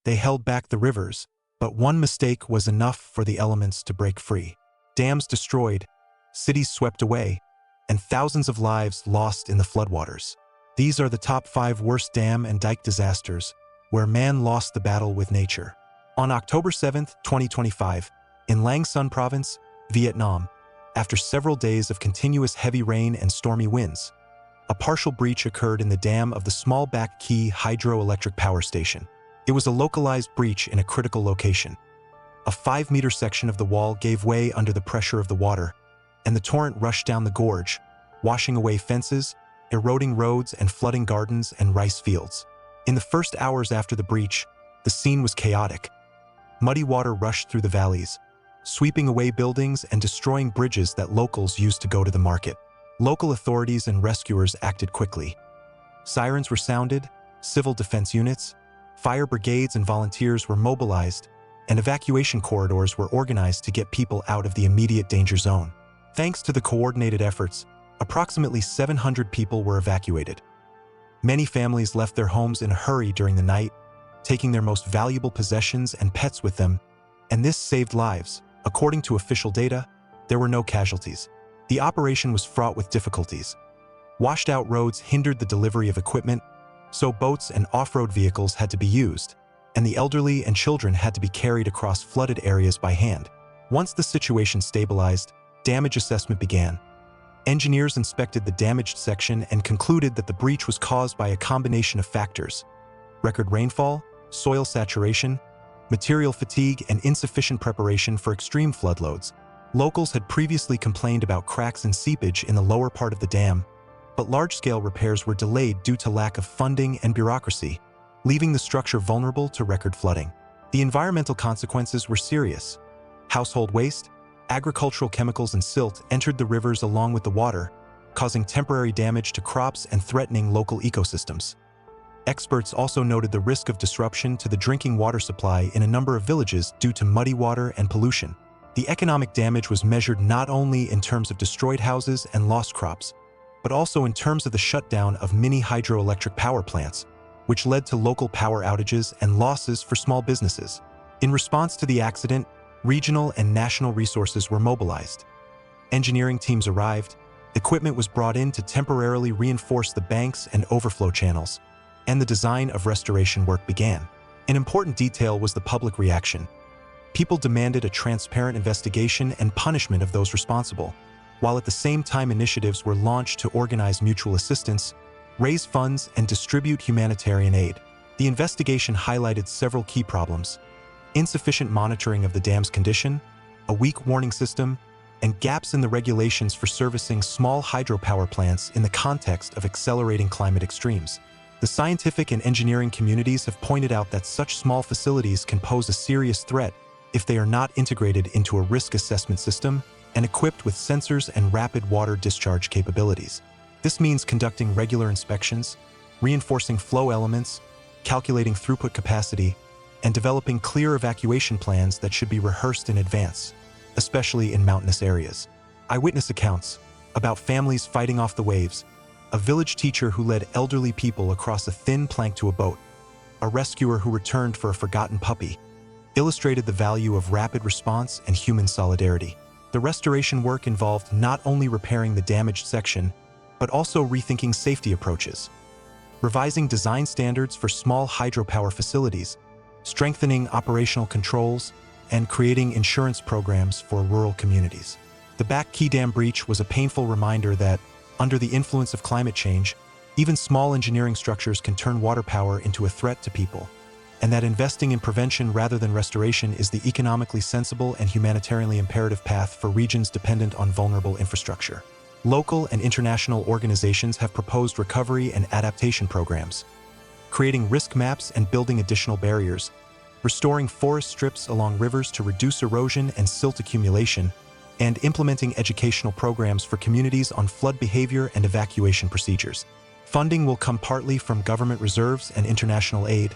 They held back the rivers, but one mistake was enough for the elements to break free. Dams destroyed, cities swept away, and thousands of lives lost in the floodwaters. These are the top 5 worst dam and dike disasters where man lost the battle with nature. On October 7, 2025, in Lang Son Province, Vietnam, after several days of continuous heavy rain and stormy winds, a partial breach occurred in the dam of the Small Back Key hydroelectric power station. It was a localized breach in a critical location. A 5-meter section of the wall gave way under the pressure of the water, and the torrent rushed down the gorge, washing away fences, eroding roads, and flooding gardens and rice fields. In the first hours after the breach, the scene was chaotic. Muddy water rushed through the valleys, sweeping away buildings and destroying bridges that locals used to go to the market. Local authorities and rescuers acted quickly. Sirens were sounded, civil defense units, fire brigades and volunteers were mobilized, and evacuation corridors were organized to get people out of the immediate danger zone. Thanks to the coordinated efforts, approximately 700 people were evacuated. Many families left their homes in a hurry during the night, taking their most valuable possessions and pets with them, and this saved lives. According to official data, there were no casualties. The operation was fraught with difficulties. Washed-out roads hindered the delivery of equipment, so boats and off-road vehicles had to be used, and the elderly and children had to be carried across flooded areas by hand. Once the situation stabilized, damage assessment began. Engineers inspected the damaged section and concluded that the breach was caused by a combination of factors: record rainfall, soil saturation, material fatigue, and insufficient preparation for extreme flood loads. Locals had previously complained about cracks and seepage in the lower part of the dam, but large-scale repairs were delayed due to lack of funding and bureaucracy, leaving the structure vulnerable to record flooding. The environmental consequences were serious. Household waste, agricultural chemicals, and silt entered the rivers along with the water, causing temporary damage to crops and threatening local ecosystems. Experts also noted the risk of disruption to the drinking water supply in a number of villages due to muddy water and pollution. The economic damage was measured not only in terms of destroyed houses and lost crops, but also in terms of the shutdown of mini hydroelectric power plants, which led to local power outages and losses for small businesses. In response to the accident, regional and national resources were mobilized. Engineering teams arrived, equipment was brought in to temporarily reinforce the banks and overflow channels, and the design of restoration work began. An important detail was the public reaction. People demanded a transparent investigation and punishment of those responsible, while at the same time initiatives were launched to organize mutual assistance, raise funds, and distribute humanitarian aid. The investigation highlighted several key problems: insufficient monitoring of the dam's condition, a weak warning system, and gaps in the regulations for servicing small hydropower plants in the context of accelerating climate extremes. The scientific and engineering communities have pointed out that such small facilities can pose a serious threat if they are not integrated into a risk assessment system and equipped with sensors and rapid water discharge capabilities. This means conducting regular inspections, reinforcing flow elements, calculating throughput capacity, and developing clear evacuation plans that should be rehearsed in advance, especially in mountainous areas. Eyewitness accounts about families fighting off the waves, a village teacher who led elderly people across a thin plank to a boat, a rescuer who returned for a forgotten puppy, illustrated the value of rapid response and human solidarity. The restoration work involved not only repairing the damaged section, but also rethinking safety approaches, revising design standards for small hydropower facilities, strengthening operational controls, and creating insurance programs for rural communities. The Back Key Dam breach was a painful reminder that, under the influence of climate change, even small engineering structures can turn water power into a threat to people, and that investing in prevention rather than restoration is the economically sensible and humanitarianly imperative path for regions dependent on vulnerable infrastructure. Local and international organizations have proposed recovery and adaptation programs, creating risk maps and building additional barriers, restoring forest strips along rivers to reduce erosion and silt accumulation, and implementing educational programs for communities on flood behavior and evacuation procedures. Funding will come partly from government reserves and international aid,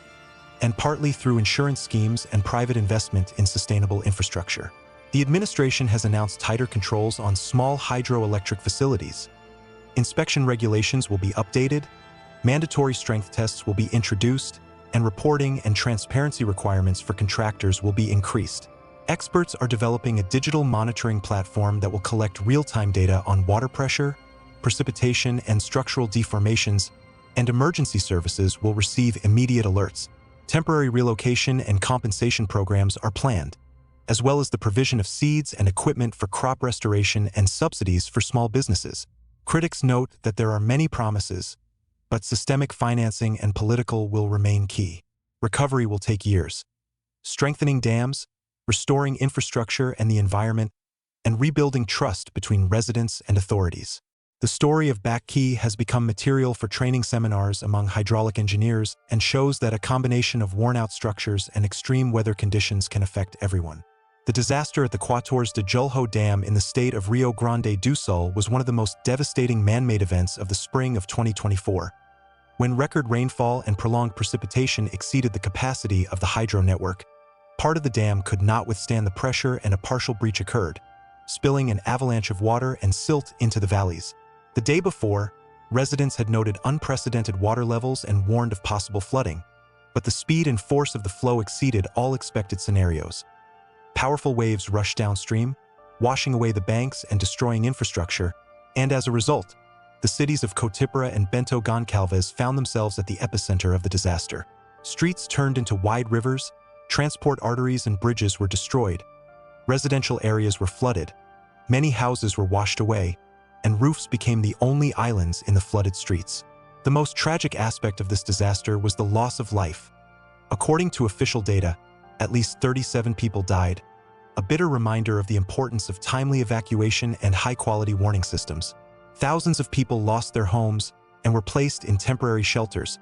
and partly through insurance schemes and private investment in sustainable infrastructure. The administration has announced tighter controls on small hydroelectric facilities. Inspection regulations will be updated, mandatory strength tests will be introduced, and reporting and transparency requirements for contractors will be increased. Experts are developing a digital monitoring platform that will collect real-time data on water pressure, precipitation, and structural deformations, and emergency services will receive immediate alerts. Temporary relocation and compensation programs are planned, as well as the provision of seeds and equipment for crop restoration and subsidies for small businesses. Critics note that there are many promises, but systemic financing and political will remain key. Recovery will take years. Strengthening dams, restoring infrastructure and the environment, and rebuilding trust between residents and authorities. The story of Back Key has become material for training seminars among hydraulic engineers and shows that a combination of worn-out structures and extreme weather conditions can affect everyone. The disaster at the Quatorze de Julho Dam in the state of Rio Grande do Sul was one of the most devastating man-made events of the spring of 2024. When record rainfall and prolonged precipitation exceeded the capacity of the hydro network, part of the dam could not withstand the pressure and a partial breach occurred, spilling an avalanche of water and silt into the valleys. The day before, residents had noted unprecedented water levels and warned of possible flooding, but the speed and force of the flow exceeded all expected scenarios. Powerful waves rushed downstream, washing away the banks and destroying infrastructure, and as a result, the cities of Cotipara and Bento Gonçalves found themselves at the epicenter of the disaster. Streets turned into wide rivers, transport arteries and bridges were destroyed, residential areas were flooded, many houses were washed away, and roofs became the only islands in the flooded streets. The most tragic aspect of this disaster was the loss of life. According to official data, at least 37 people died, a bitter reminder of the importance of timely evacuation and high-quality warning systems. Thousands of people lost their homes and were placed in temporary shelters,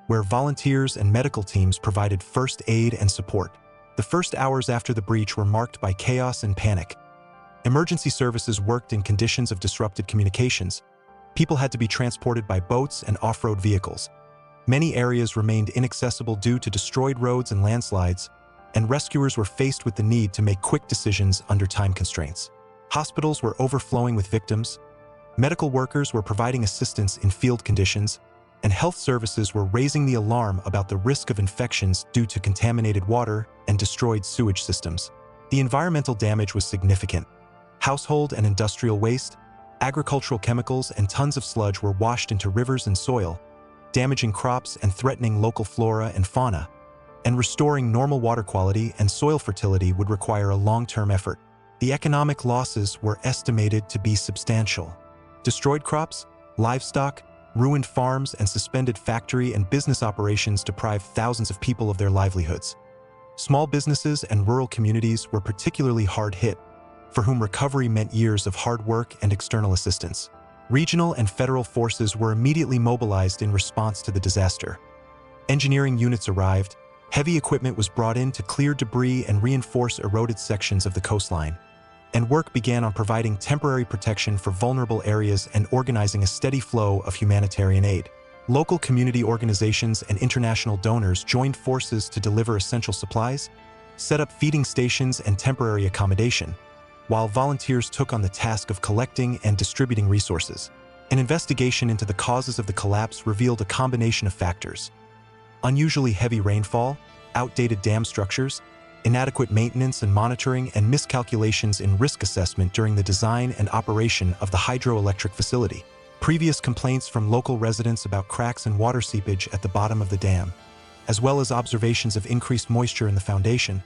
where volunteers and medical teams provided first aid and support. The first hours after the breach were marked by chaos and panic. Emergency services worked in conditions of disrupted communications. People had to be transported by boats and off-road vehicles. Many areas remained inaccessible due to destroyed roads and landslides, and rescuers were faced with the need to make quick decisions under time constraints. Hospitals were overflowing with victims, medical workers were providing assistance in field conditions, and health services were raising the alarm about the risk of infections due to contaminated water and destroyed sewage systems. The environmental damage was significant. Household and industrial waste, agricultural chemicals, and tons of sludge were washed into rivers and soil, damaging crops and threatening local flora and fauna. And restoring normal water quality and soil fertility would require a long-term effort. The economic losses were estimated to be substantial. Destroyed crops, livestock, ruined farms, and suspended factory and business operations deprived thousands of people of their livelihoods. Small businesses and rural communities were particularly hard hit, for whom recovery meant years of hard work and external assistance. Regional and federal forces were immediately mobilized in response to the disaster. Engineering units arrived, heavy equipment was brought in to clear debris and reinforce eroded sections of the coastline, and work began on providing temporary protection for vulnerable areas and organizing a steady flow of humanitarian aid. Local community organizations and international donors joined forces to deliver essential supplies, set up feeding stations and temporary accommodation, while volunteers took on the task of collecting and distributing resources. An investigation into the causes of the collapse revealed a combination of factors: unusually heavy rainfall, outdated dam structures, inadequate maintenance and monitoring, and miscalculations in risk assessment during the design and operation of the hydroelectric facility. Previous complaints from local residents about cracks and water seepage at the bottom of the dam, as well as observations of increased moisture in the foundation,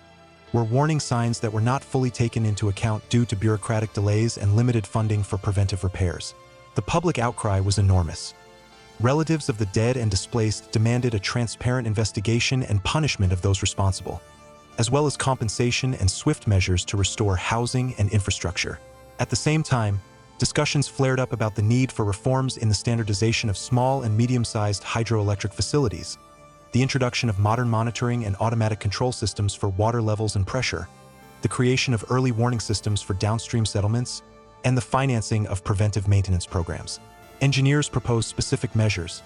were warning signs that were not fully taken into account due to bureaucratic delays and limited funding for preventive repairs. The public outcry was enormous. Relatives of the dead and displaced demanded a transparent investigation and punishment of those responsible, as well as compensation and swift measures to restore housing and infrastructure. At the same time, discussions flared up about the need for reforms in the standardization of small and medium-sized hydroelectric facilities, the introduction of modern monitoring and automatic control systems for water levels and pressure, the creation of early warning systems for downstream settlements, and the financing of preventive maintenance programs. Engineers proposed specific measures: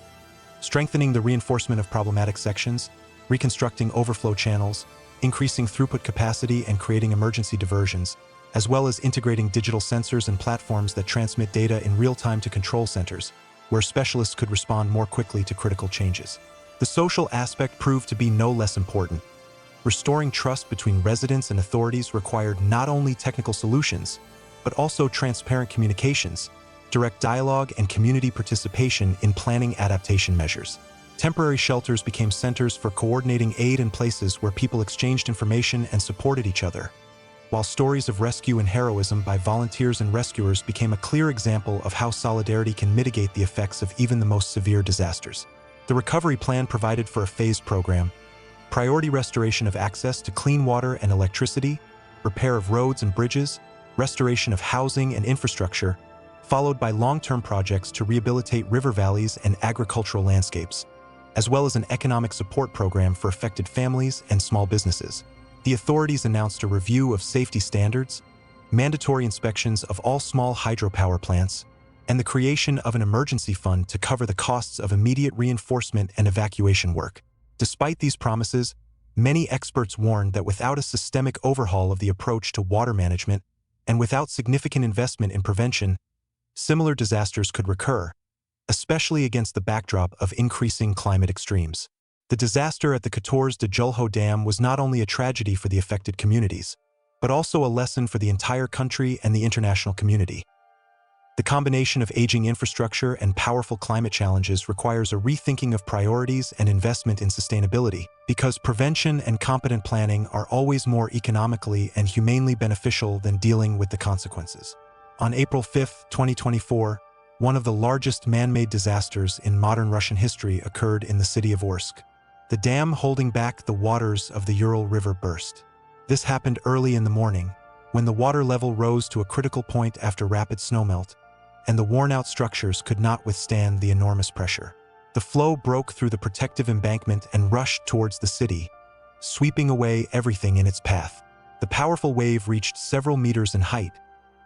strengthening the reinforcement of problematic sections, reconstructing overflow channels, increasing throughput capacity, and creating emergency diversions, as well as integrating digital sensors and platforms that transmit data in real time to control centers, where specialists could respond more quickly to critical changes. The social aspect proved to be no less important. Restoring trust between residents and authorities required not only technical solutions, but also transparent communications, direct dialogue, and community participation in planning adaptation measures. Temporary shelters became centers for coordinating aid in places where people exchanged information and supported each other, while stories of rescue and heroism by volunteers and rescuers became a clear example of how solidarity can mitigate the effects of even the most severe disasters. The recovery plan provided for a phased program: priority restoration of access to clean water and electricity, repair of roads and bridges, restoration of housing and infrastructure, followed by long-term projects to rehabilitate river valleys and agricultural landscapes, as well as an economic support program for affected families and small businesses. The authorities announced a review of safety standards, mandatory inspections of all small hydropower plants, and the creation of an emergency fund to cover the costs of immediate reinforcement and evacuation work. Despite these promises, many experts warned that without a systemic overhaul of the approach to water management and without significant investment in prevention, similar disasters could recur, especially against the backdrop of increasing climate extremes. The disaster at the 14 de Julho Dam was not only a tragedy for the affected communities, but also a lesson for the entire country and the international community. The combination of aging infrastructure and powerful climate challenges requires a rethinking of priorities and investment in sustainability, because prevention and competent planning are always more economically and humanely beneficial than dealing with the consequences. On April 5, 2024, one of the largest man-made disasters in modern Russian history occurred in the city of Orsk. The dam holding back the waters of the Ural River burst. This happened early in the morning, when the water level rose to a critical point after rapid snowmelt, and the worn-out structures could not withstand the enormous pressure. The flow broke through the protective embankment and rushed towards the city, sweeping away everything in its path. The powerful wave reached several meters in height,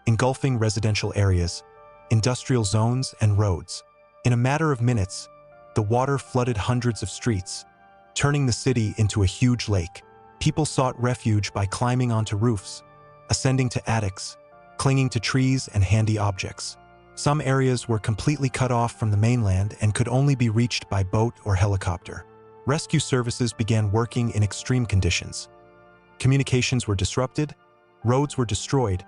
engulfing residential areas, industrial zones, and roads. In a matter of minutes, the water flooded hundreds of streets, turning the city into a huge lake. People sought refuge by climbing onto roofs, ascending to attics, clinging to trees and handy objects. Some areas were completely cut off from the mainland and could only be reached by boat or helicopter. Rescue services began working in extreme conditions. Communications were disrupted, roads were destroyed,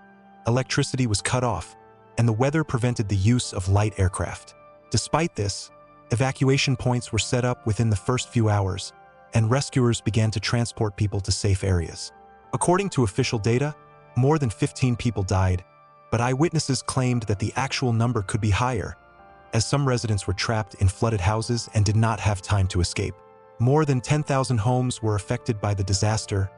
electricity was cut off, and the weather prevented the use of light aircraft. Despite this, evacuation points were set up within the first few hours, and rescuers began to transport people to safe areas. According to official data, more than 15 people died, but eyewitnesses claimed that the actual number could be higher, as some residents were trapped in flooded houses and did not have time to escape. More than 10,000 homes were affected by the disaster,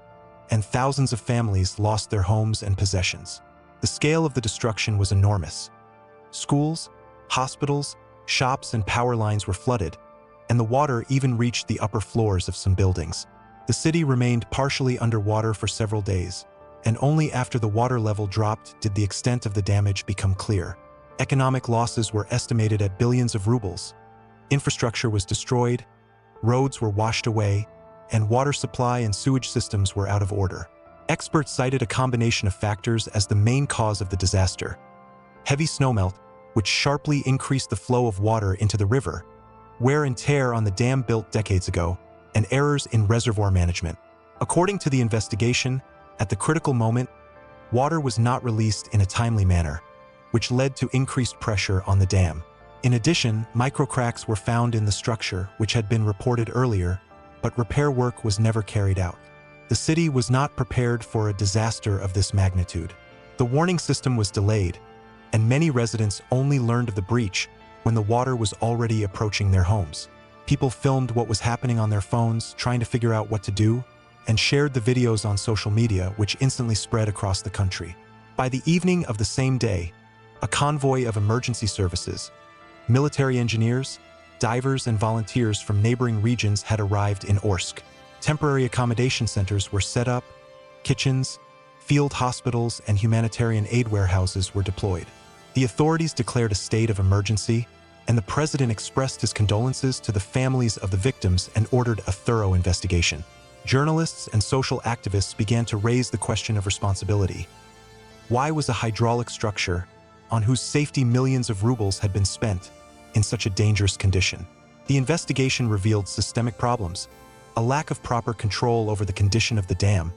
and thousands of families lost their homes and possessions. The scale of the destruction was enormous. Schools, hospitals, shops, and power lines were flooded, and the water even reached the upper floors of some buildings. The city remained partially underwater for several days, and only after the water level dropped did the extent of the damage become clear. Economic losses were estimated at billions of rubles. Infrastructure was destroyed, roads were washed away, and water supply and sewage systems were out of order. Experts cited a combination of factors as the main cause of the disaster: heavy snowmelt, which sharply increased the flow of water into the river, wear and tear on the dam built decades ago, and errors in reservoir management. According to the investigation, at the critical moment, water was not released in a timely manner, which led to increased pressure on the dam. In addition, microcracks were found in the structure, which had been reported earlier, but repair work was never carried out. The city was not prepared for a disaster of this magnitude. The warning system was delayed, and many residents only learned of the breach when the water was already approaching their homes. People filmed what was happening on their phones, trying to figure out what to do, and shared the videos on social media, which instantly spread across the country. By the evening of the same day, a convoy of emergency services, military engineers, divers, and volunteers from neighboring regions had arrived in Orsk. Temporary accommodation centers were set up, kitchens, field hospitals, and humanitarian aid warehouses were deployed. The authorities declared a state of emergency, and the president expressed his condolences to the families of the victims and ordered a thorough investigation. Journalists and social activists began to raise the question of responsibility. Why was a hydraulic structure, on whose safety millions of rubles had been spent, in such a dangerous condition? The investigation revealed systemic problems: a lack of proper control over the condition of the dam,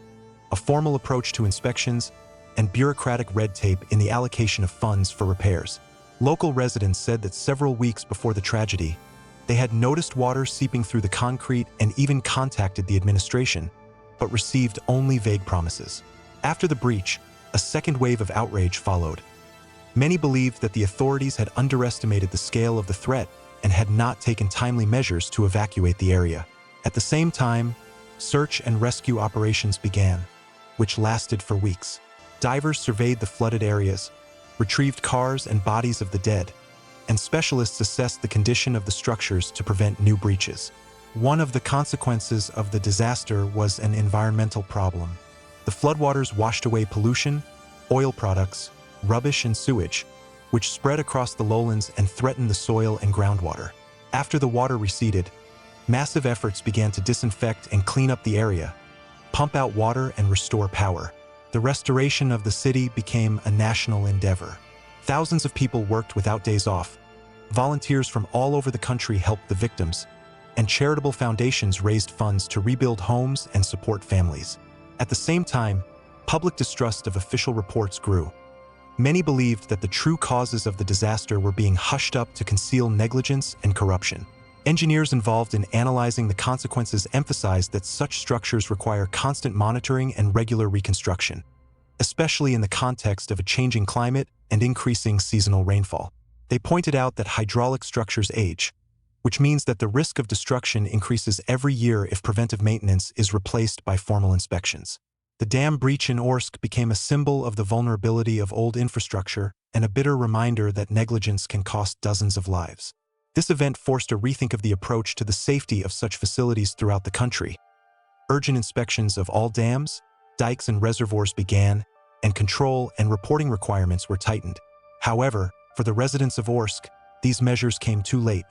a formal approach to inspections, and bureaucratic red tape in the allocation of funds for repairs. Local residents said that several weeks before the tragedy, they had noticed water seeping through the concrete and even contacted the administration, but received only vague promises. After the breach, a second wave of outrage followed. Many believed that the authorities had underestimated the scale of the threat and had not taken timely measures to evacuate the area. At the same time, search and rescue operations began, which lasted for weeks. Divers surveyed the flooded areas, retrieved cars and bodies of the dead, and specialists assessed the condition of the structures to prevent new breaches. One of the consequences of the disaster was an environmental problem. The floodwaters washed away pollution, oil products, rubbish and sewage, which spread across the lowlands and threatened the soil and groundwater. After the water receded, massive efforts began to disinfect and clean up the area, pump out water and restore power. The restoration of the city became a national endeavor. Thousands of people worked without days off. Volunteers from all over the country helped the victims, and charitable foundations raised funds to rebuild homes and support families. At the same time, public distrust of official reports grew. Many believed that the true causes of the disaster were being hushed up to conceal negligence and corruption. Engineers involved in analyzing the consequences emphasized that such structures require constant monitoring and regular reconstruction, especially in the context of a changing climate and increasing seasonal rainfall. They pointed out that hydraulic structures age, which means that the risk of destruction increases every year if preventive maintenance is replaced by formal inspections. The dam breach in Orsk became a symbol of the vulnerability of old infrastructure and a bitter reminder that negligence can cost dozens of lives. This event forced a rethink of the approach to the safety of such facilities throughout the country. Urgent inspections of all dams, dikes, and reservoirs began, and control and reporting requirements were tightened. However, for the residents of Orsk, these measures came too late.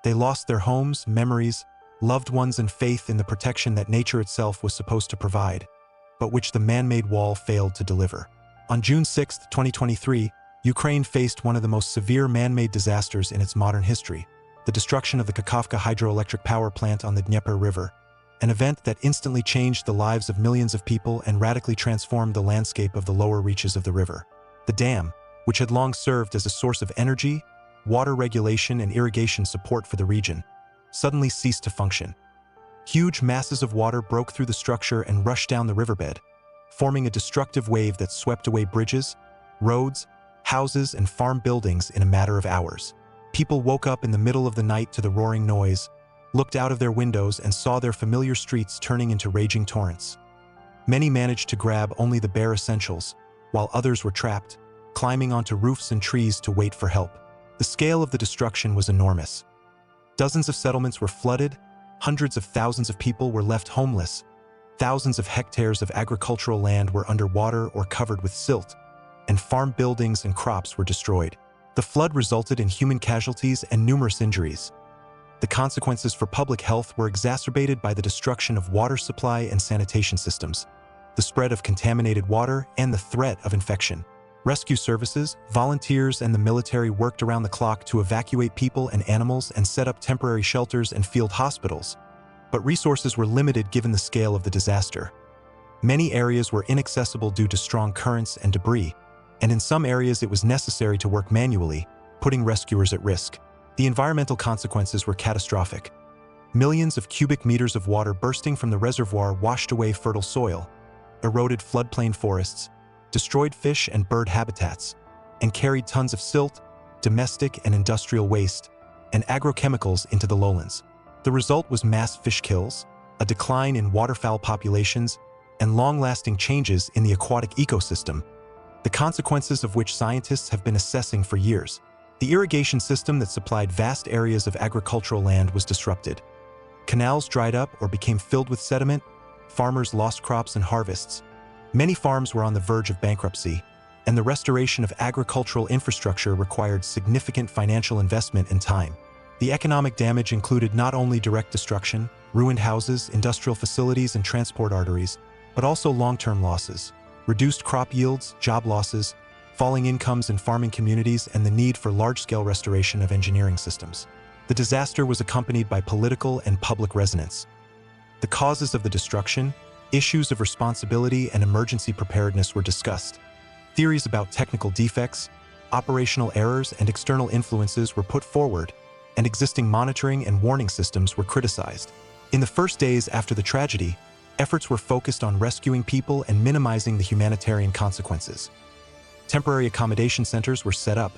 They lost their homes, memories, loved ones, and faith in the protection that nature itself was supposed to provide, but which the man-made wall failed to deliver. On June 6, 2023, Ukraine faced one of the most severe man-made disasters in its modern history: the destruction of the Kakhovka hydroelectric power plant on the Dnieper River, an event that instantly changed the lives of millions of people and radically transformed the landscape of the lower reaches of the river. The dam, which had long served as a source of energy, water regulation, and irrigation support for the region, suddenly ceased to function. Huge masses of water broke through the structure and rushed down the riverbed, forming a destructive wave that swept away bridges, roads, houses, and farm buildings in a matter of hours. People woke up in the middle of the night to the roaring noise, looked out of their windows, and saw their familiar streets turning into raging torrents. Many managed to grab only the bare essentials, while others were trapped, climbing onto roofs and trees to wait for help. The scale of the destruction was enormous. Dozens of settlements were flooded, hundreds of thousands of people were left homeless, thousands of hectares of agricultural land were underwater or covered with silt, and farm buildings and crops were destroyed. The flood resulted in human casualties and numerous injuries. The consequences for public health were exacerbated by the destruction of water supply and sanitation systems, the spread of contaminated water, and the threat of infection. Rescue services, volunteers, and the military worked around the clock to evacuate people and animals and set up temporary shelters and field hospitals, but resources were limited given the scale of the disaster. Many areas were inaccessible due to strong currents and debris, and in some areas it was necessary to work manually, putting rescuers at risk. The environmental consequences were catastrophic. Millions of cubic meters of water bursting from the reservoir washed away fertile soil, eroded floodplain forests, destroyed fish and bird habitats, and carried tons of silt, domestic and industrial waste, and agrochemicals into the lowlands. The result was mass fish kills, a decline in waterfowl populations, and long-lasting changes in the aquatic ecosystem, the consequences of which scientists have been assessing for years. The irrigation system that supplied vast areas of agricultural land was disrupted. Canals dried up or became filled with sediment, farmers lost crops and harvests. Many farms were on the verge of bankruptcy, and the restoration of agricultural infrastructure required significant financial investment and time. The economic damage included not only direct destruction, ruined houses, industrial facilities, and transport arteries, but also long-term losses: reduced crop yields, job losses, falling incomes in farming communities, and the need for large-scale restoration of engineering systems. The disaster was accompanied by political and public resonance. The causes of the destruction, issues of responsibility and emergency preparedness were discussed. Theories about technical defects, operational errors, and external influences were put forward, and existing monitoring and warning systems were criticized. In the first days after the tragedy, efforts were focused on rescuing people and minimizing the humanitarian consequences. Temporary accommodation centers were set up,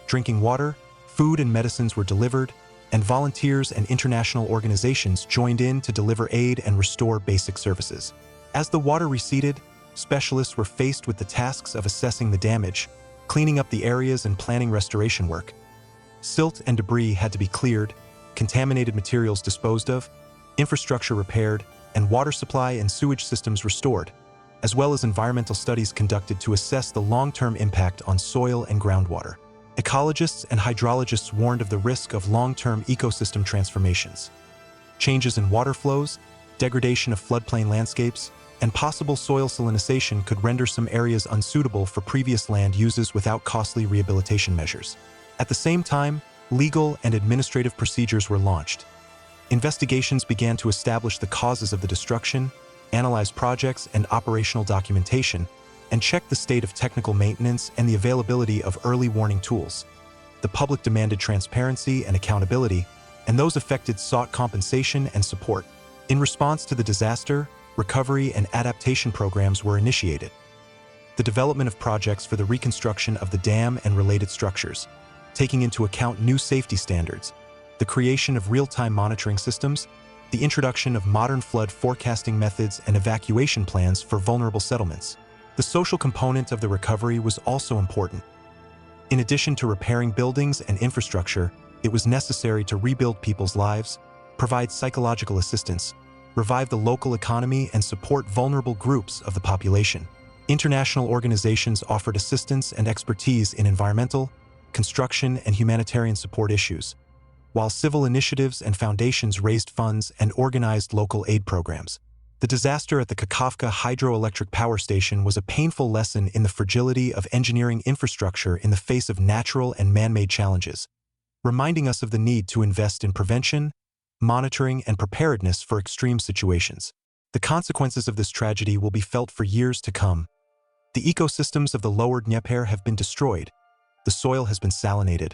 drinking water, food and medicines were delivered, and volunteers and international organizations joined in to deliver aid and restore basic services. As the water receded, specialists were faced with the tasks of assessing the damage, cleaning up the areas and planning restoration work. Silt and debris had to be cleared, contaminated materials disposed of, infrastructure repaired, and water supply and sewage systems restored, as well as environmental studies conducted to assess the long-term impact on soil and groundwater. Ecologists and hydrologists warned of the risk of long-term ecosystem transformations. Changes in water flows, degradation of floodplain landscapes, and possible soil salinization could render some areas unsuitable for previous land uses without costly rehabilitation measures. At the same time, legal and administrative procedures were launched. Investigations began to establish the causes of the destruction, analyze projects and operational documentation, and check the state of technical maintenance and the availability of early warning tools. The public demanded transparency and accountability, and those affected sought compensation and support. In response to the disaster, recovery and adaptation programs were initiated. The development of projects for the reconstruction of the dam and related structures, taking into account new safety standards, the creation of real-time monitoring systems, the introduction of modern flood forecasting methods and evacuation plans for vulnerable settlements. The social component of the recovery was also important. In addition to repairing buildings and infrastructure, it was necessary to rebuild people's lives, provide psychological assistance, revive the local economy, and support vulnerable groups of the population. International organizations offered assistance and expertise in environmental, construction, and humanitarian support issues, while civil initiatives and foundations raised funds and organized local aid programs. The disaster at the Kakhovka hydroelectric power station was a painful lesson in the fragility of engineering infrastructure in the face of natural and man-made challenges, reminding us of the need to invest in prevention, monitoring, and preparedness for extreme situations. The consequences of this tragedy will be felt for years to come. The ecosystems of the lower Dnieper have been destroyed, the soil has been salinated,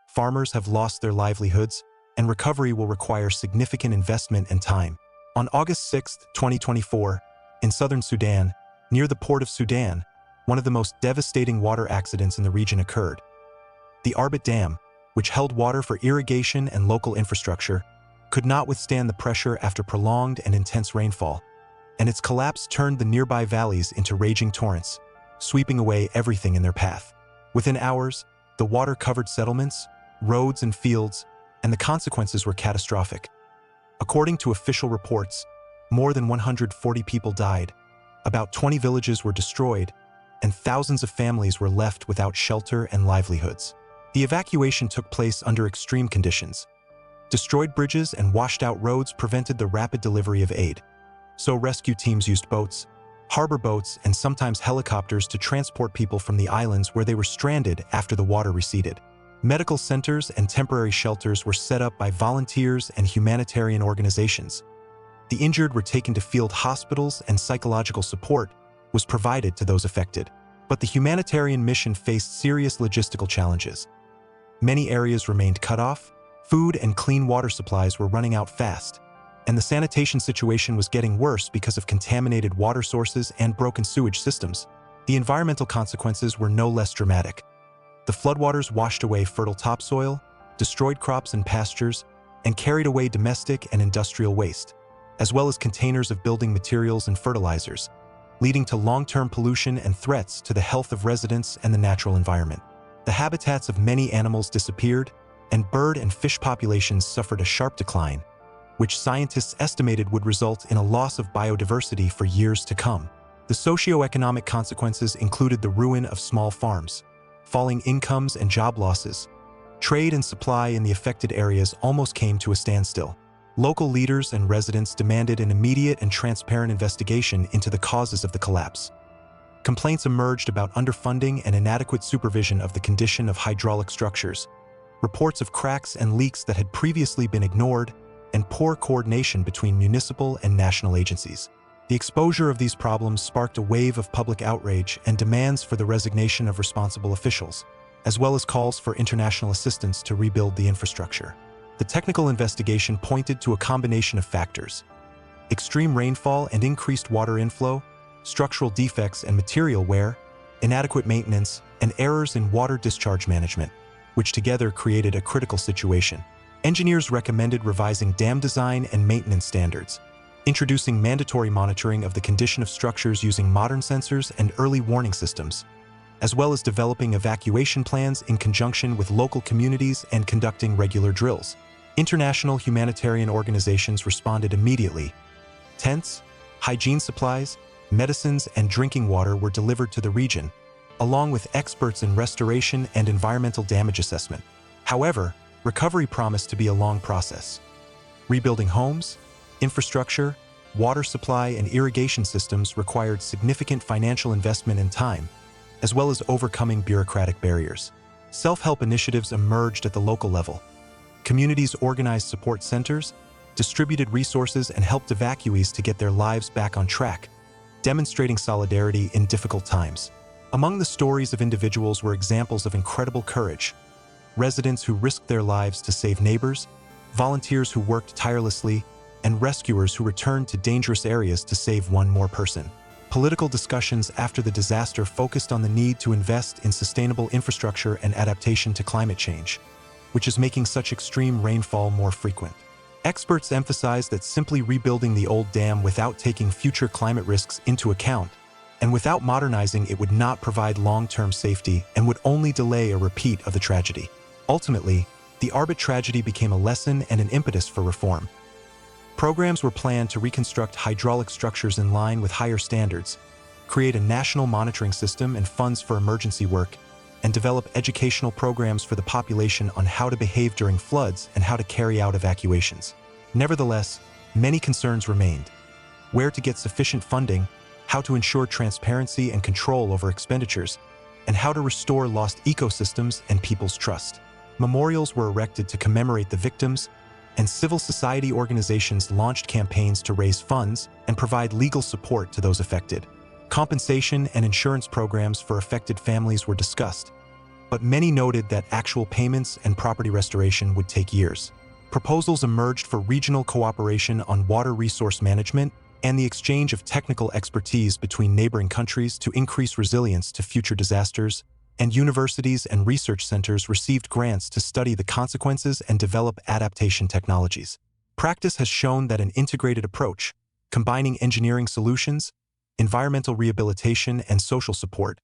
farmers have lost their livelihoods, and recovery will require significant investment and time. On August 6, 2024, in southern Sudan, near the port of Sudan, one of the most devastating water accidents in the region occurred. The Arbit Dam, which held water for irrigation and local infrastructure, could not withstand the pressure after prolonged and intense rainfall, and its collapse turned the nearby valleys into raging torrents, sweeping away everything in their path. Within hours, the water covered settlements, roads, and fields, and the consequences were catastrophic. According to official reports, more than 140 people died, about 20 villages were destroyed, and thousands of families were left without shelter and livelihoods. The evacuation took place under extreme conditions. Destroyed bridges and washed-out roads prevented the rapid delivery of aid, so rescue teams used boats, harbor boats, and sometimes helicopters to transport people from the islands where they were stranded after the water receded. Medical centers and temporary shelters were set up by volunteers and humanitarian organizations. The injured were taken to field hospitals, and psychological support was provided to those affected. But the humanitarian mission faced serious logistical challenges. Many areas remained cut off, food and clean water supplies were running out fast, and the sanitation situation was getting worse because of contaminated water sources and broken sewage systems. The environmental consequences were no less dramatic. The floodwaters washed away fertile topsoil, destroyed crops and pastures, and carried away domestic and industrial waste, as well as containers of building materials and fertilizers, leading to long-term pollution and threats to the health of residents and the natural environment. The habitats of many animals disappeared, and bird and fish populations suffered a sharp decline, which scientists estimated would result in a loss of biodiversity for years to come. The socio-economic consequences included the ruin of small farms, falling incomes and job losses. Trade and supply in the affected areas almost came to a standstill. Local leaders and residents demanded an immediate and transparent investigation into the causes of the collapse. Complaints emerged about underfunding and inadequate supervision of the condition of hydraulic structures, reports of cracks and leaks that had previously been ignored, and poor coordination between municipal and national agencies. The exposure of these problems sparked a wave of public outrage and demands for the resignation of responsible officials, as well as calls for international assistance to rebuild the infrastructure. The technical investigation pointed to a combination of factors: extreme rainfall and increased water inflow, structural defects and material wear, inadequate maintenance, and errors in water discharge management, which together created a critical situation. Engineers recommended revising dam design and maintenance standards, introducing mandatory monitoring of the condition of structures using modern sensors and early warning systems, as well as developing evacuation plans in conjunction with local communities and conducting regular drills. International humanitarian organizations responded immediately. Tents, hygiene supplies, medicines, and drinking water were delivered to the region, along with experts in restoration and environmental damage assessment. However, recovery promised to be a long process. Rebuilding homes, infrastructure, water supply, and irrigation systems required significant financial investment and time, as well as overcoming bureaucratic barriers. Self-help initiatives emerged at the local level. Communities organized support centers, distributed resources, and helped evacuees to get their lives back on track, demonstrating solidarity in difficult times. Among the stories of individuals were examples of incredible courage: residents who risked their lives to save neighbors, volunteers who worked tirelessly, and rescuers who returned to dangerous areas to save one more person. Political discussions after the disaster focused on the need to invest in sustainable infrastructure and adaptation to climate change, which is making such extreme rainfall more frequent. Experts emphasized that simply rebuilding the old dam without taking future climate risks into account and without modernizing it would not provide long-term safety and would only delay a repeat of the tragedy. Ultimately, the Arbit tragedy became a lesson and an impetus for reform. Programs were planned to reconstruct hydraulic structures in line with higher standards, create a national monitoring system and funds for emergency work, and develop educational programs for the population on how to behave during floods and how to carry out evacuations. Nevertheless, many concerns remained: where to get sufficient funding, how to ensure transparency and control over expenditures, and how to restore lost ecosystems and people's trust. Memorials were erected to commemorate the victims, and civil society organizations launched campaigns to raise funds and provide legal support to those affected. Compensation and insurance programs for affected families were discussed, but many noted that actual payments and property restoration would take years. Proposals emerged for regional cooperation on water resource management and the exchange of technical expertise between neighboring countries to increase resilience to future disasters, and universities and research centers received grants to study the consequences and develop adaptation technologies. Practice has shown that an integrated approach, combining engineering solutions, environmental rehabilitation, and social support,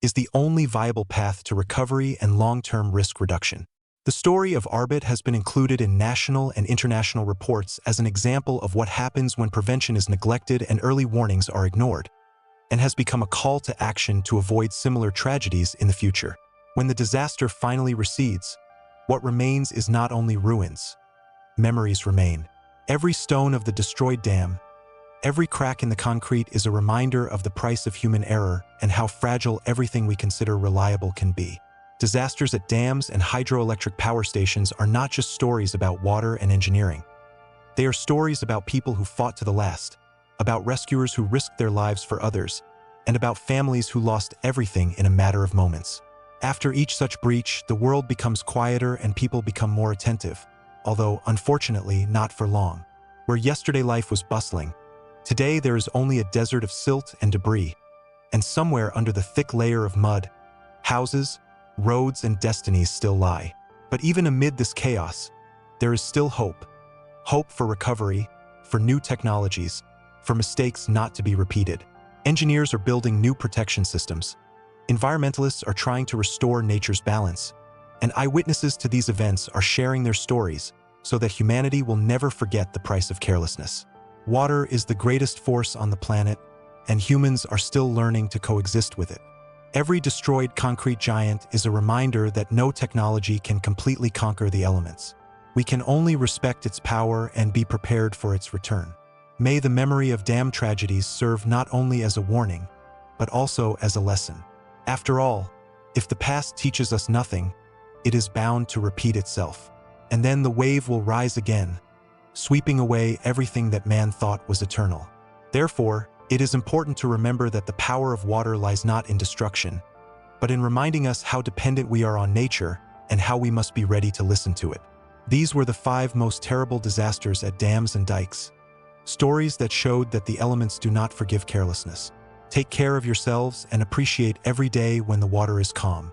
is the only viable path to recovery and long-term risk reduction. The story of Arbit has been included in national and international reports as an example of what happens when prevention is neglected and early warnings are ignored, and has become a call to action to avoid similar tragedies in the future. When the disaster finally recedes, what remains is not only ruins. Memories remain. Every stone of the destroyed dam, every crack in the concrete is a reminder of the price of human error and how fragile everything we consider reliable can be. Disasters at dams and hydroelectric power stations are not just stories about water and engineering. They are stories about people who fought to the last, about rescuers who risked their lives for others, and about families who lost everything in a matter of moments. After each such breach, the world becomes quieter and people become more attentive, although, unfortunately, not for long. Where yesterday life was bustling, today there is only a desert of silt and debris, and somewhere under the thick layer of mud, houses, roads, and destinies still lie. But even amid this chaos, there is still hope. Hope for recovery, for new technologies, for mistakes not to be repeated. Engineers are building new protection systems. Environmentalists are trying to restore nature's balance, and eyewitnesses to these events are sharing their stories so that humanity will never forget the price of carelessness. Water is the greatest force on the planet, and humans are still learning to coexist with it. Every destroyed concrete giant is a reminder that no technology can completely conquer the elements. We can only respect its power and be prepared for its return. May the memory of dam tragedies serve not only as a warning, but also as a lesson. After all, if the past teaches us nothing, it is bound to repeat itself. And then the wave will rise again, sweeping away everything that man thought was eternal. Therefore, it is important to remember that the power of water lies not in destruction, but in reminding us how dependent we are on nature and how we must be ready to listen to it. These were the 5 most terrible disasters at dams and dikes. Stories that showed that the elements do not forgive carelessness. Take care of yourselves and appreciate every day when the water is calm.